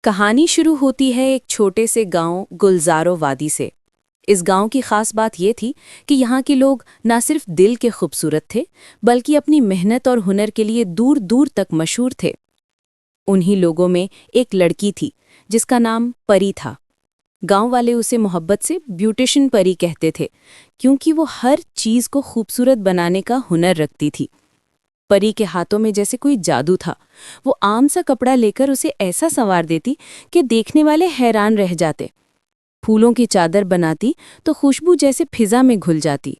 کہانی شروع ہوتی ہے ایک چھوٹے سے گاؤں گلزارو وادی سے۔ اس گاؤں کی خاص بات یہ تھی کہ یہاں کے لوگ نہ صرف دل کے خوبصورت تھے بلکہ اپنی محنت اور ہنر کے لیے دور دور تک مشہور تھے۔ انہی لوگوں میں ایک لڑکی تھی جس کا نام پری تھا۔ گاؤں والے اسے محبت سے بیوٹیشن پری کہتے تھے کیونکہ وہ ہر چیز کو خوبصورت بنانے کا ہنر رکھتی تھی۔ پری کے ہاتھوں میں جیسے کوئی جادو تھا۔ وہ عام سا کپڑا لے کر اسے ایسا سنوار دیتی کہ دیکھنے والے حیران رہ جاتے۔ پھولوں کی چادر بناتی تو خوشبو جیسے فضا میں گھل جاتی۔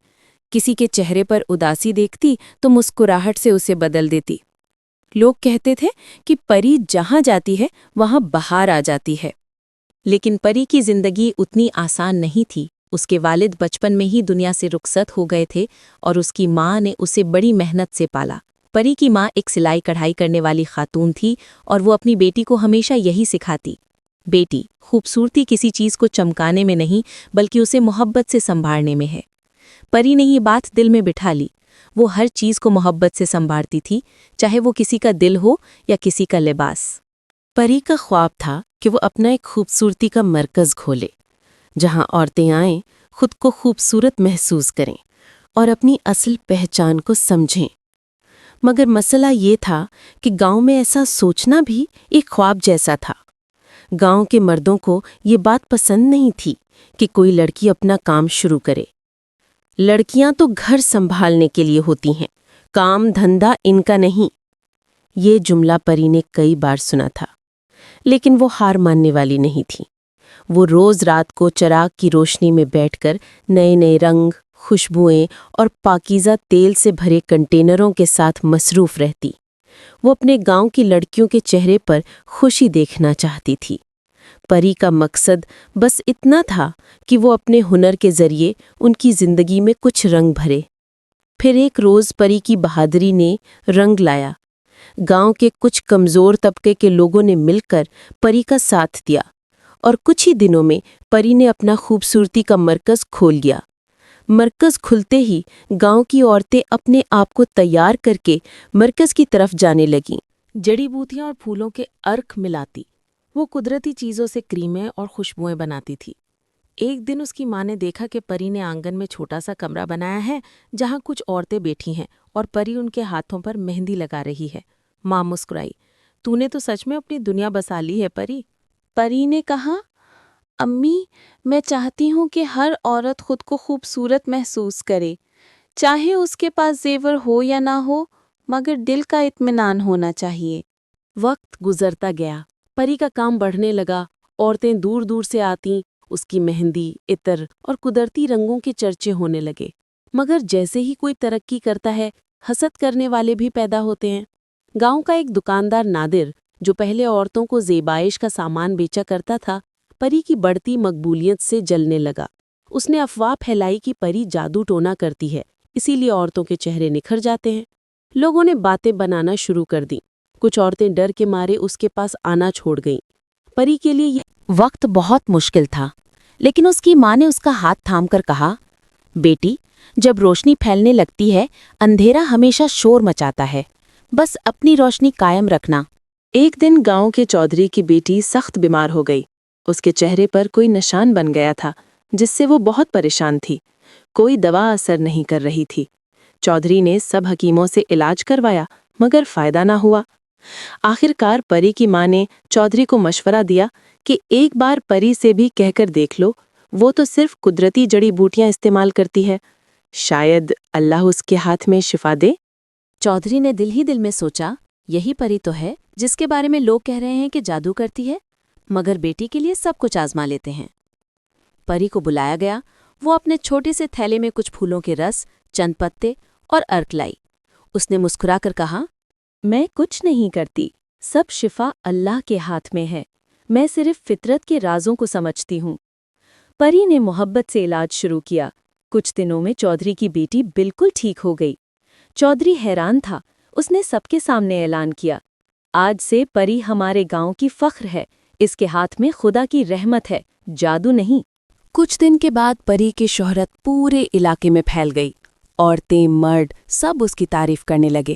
کسی کے چہرے پر اداسی دیکھتی تو مسکراہٹ سے اسے بدل دیتی۔ لوگ کہتے تھے کہ پری جہاں جاتی ہے وہاں بہار آ جاتی ہے۔ لیکن پری کی زندگی اتنی آسان نہیں تھی۔ اس کے والد بچپن میں ہی دنیا سے رخصت ہو گئے تھے اور اس کی ماں نے اسے بڑی محنت سے پالا۔ پری کی ماں ایک سلائی کڑھائی کرنے والی خاتون تھی اور وہ اپنی بیٹی کو ہمیشہ یہی سکھاتی، بیٹی، خوبصورتی کسی چیز کو چمکانے میں نہیں بلکہ اسے محبت سے سنبھالنے میں ہے۔ پری نے یہ بات دل میں بٹھا لی۔ وہ ہر چیز کو محبت سے سنبھالتی تھی، چاہے وہ کسی کا دل ہو یا کسی کا لباس۔ پری کا خواب تھا کہ وہ اپنا ایک خوبصورتی کا مرکز کھولے، جہاں عورتیں آئیں، خود کو خوبصورت محسوس کریں اور اپنی اصل پہچان کو سمجھیں۔ مگر مسئلہ یہ تھا کہ گاؤں میں ایسا سوچنا بھی ایک خواب جیسا تھا۔ گاؤں کے مردوں کو یہ بات پسند نہیں تھی کہ کوئی لڑکی اپنا کام شروع کرے۔ لڑکیاں تو گھر سنبھالنے کے لیے ہوتی ہیں، کام دھندا ان کا نہیں۔ یہ جملہ پری نے کئی بار سنا تھا، لیکن وہ ہار ماننے والی نہیں تھی۔ وہ روز رات کو چراغ کی روشنی میں بیٹھ کر نئے نئے رنگ، خوشبوئیں اور پاکیزہ تیل سے بھرے کنٹینروں کے ساتھ مصروف رہتی۔ وہ اپنے گاؤں کی لڑکیوں کے چہرے پر خوشی دیکھنا چاہتی تھی۔ پری کا مقصد بس اتنا تھا کہ وہ اپنے ہنر کے ذریعے ان کی زندگی میں کچھ رنگ بھرے۔ پھر ایک روز پری کی بہادری نے رنگ لایا۔ گاؤں کے کچھ کمزور طبقے کے لوگوں نے مل کر پری کا ساتھ دیا اور کچھ ہی دنوں میں پری نے اپنا خوبصورتی کا مرکز کھول گیا۔ مرکز کھلتے ہی گاؤں کی عورتیں اپنے آپ کو تیار کر کے مرکز کی طرف جانے لگیں۔ جڑی بوٹیاں اور پھولوں کے عرق ملاتی، وہ قدرتی چیزوں سے کریمیں اور خوشبوئیں بناتی تھی۔ ایک دن اس کی ماں نے دیکھا کہ پری نے آنگن میں چھوٹا سا کمرہ بنایا ہے جہاں کچھ عورتیں بیٹھی ہیں اور پری ان کے ہاتھوں پر مہندی لگا رہی ہے۔ ماں مسکرائی، تو نے تو سچ میں اپنی دنیا بسا لی ہے پری۔ پری نے کہا، امی، میں چاہتی ہوں کہ ہر عورت خود کو خوبصورت محسوس کرے، چاہے اس کے پاس زیور ہو یا نہ ہو، مگر دل کا اطمینان ہونا چاہیے۔ وقت گزرتا گیا، پری کا کام بڑھنے لگا، عورتیں دور دور سے آتیں، اس کی مہندی، عطر اور قدرتی رنگوں کے چرچے ہونے لگے۔ مگر جیسے ہی کوئی ترقی کرتا ہے، حسد کرنے والے بھی پیدا ہوتے ہیں۔ گاؤں کا ایک دکاندار نادر، جو پہلے عورتوں کو زیبائش کا سامان بیچا کرتا تھا، پری کی بڑھتی مقبولیت سے جلنے لگا۔ اس نے افواہ پھیلائی کہ پری جادو ٹونا کرتی ہے، اسی لیے عورتوں کے چہرے نکھر جاتے ہیں۔ لوگوں نے باتیں بنانا شروع کر دیں۔ کچھ عورتیں ڈر کے مارے اس کے پاس آنا چھوڑ گئیں۔ پری کے لیے یہ وقت بہت مشکل تھا، لیکن اس کی ماں نے اس کا ہاتھ تھام کر کہا، بیٹی، جب روشنی پھیلنے لگتی ہے، اندھیرا ہمیشہ شور مچاتا ہے، بس اپنی روشنی قائم رکھنا۔ ایک دن گاؤں کے چودھری کی بیٹی سخت بیمار ہو گئی۔ اس کے چہرے پر کوئی نشان بن گیا تھا جس سے وہ بہت پریشان تھی۔ کوئی دوا اثر نہیں کر رہی تھی۔ چودھری نے سب حکیموں سے علاج کروایا مگر فائدہ نہ ہوا۔ آخر کار پری کی ماں نے چودھری کو مشورہ دیا کہ ایک بار پری سے بھی کہہ کر دیکھ لو، وہ تو صرف قدرتی جڑی بوٹیاں استعمال کرتی ہے، شاید اللہ اس کے ہاتھ میں شفا دے۔ چودھری نے دل ہی دل میں سوچا، یہی پری تو ہے جس کے بارے میں لوگ کہہ رہے ہیں کہ جادو کرتی ہے، مگر بیٹی کے لیے سب کچھ آزما لیتے ہیں۔ پری کو بلایا گیا۔ وہ اپنے چھوٹے سے تھیلے میں کچھ پھولوں کے رس، چند پتے اور عرق لائی۔ اس نے مسکرا کر کہا، میں کچھ نہیں کرتی، سب شفا اللہ کے ہاتھ میں ہے، میں صرف فطرت کے رازوں کو سمجھتی ہوں۔ پری نے محبت سے علاج شروع کیا۔ کچھ دنوں میں چودھری کی بیٹی بالکل ٹھیک ہو گئی۔ چودھری حیران تھا۔ اس نے سب کے سامنے اعلان کیا، آج سے پری ہمارے گاؤں کی فخر ہے، اس کے ہاتھ میں خدا کی رحمت ہے، جادو نہیں۔ کچھ دن کے بعد پری کی شہرت پورے علاقے میں پھیل گئی۔ عورتیں، مرد، سب اس کی تعریف کرنے لگے۔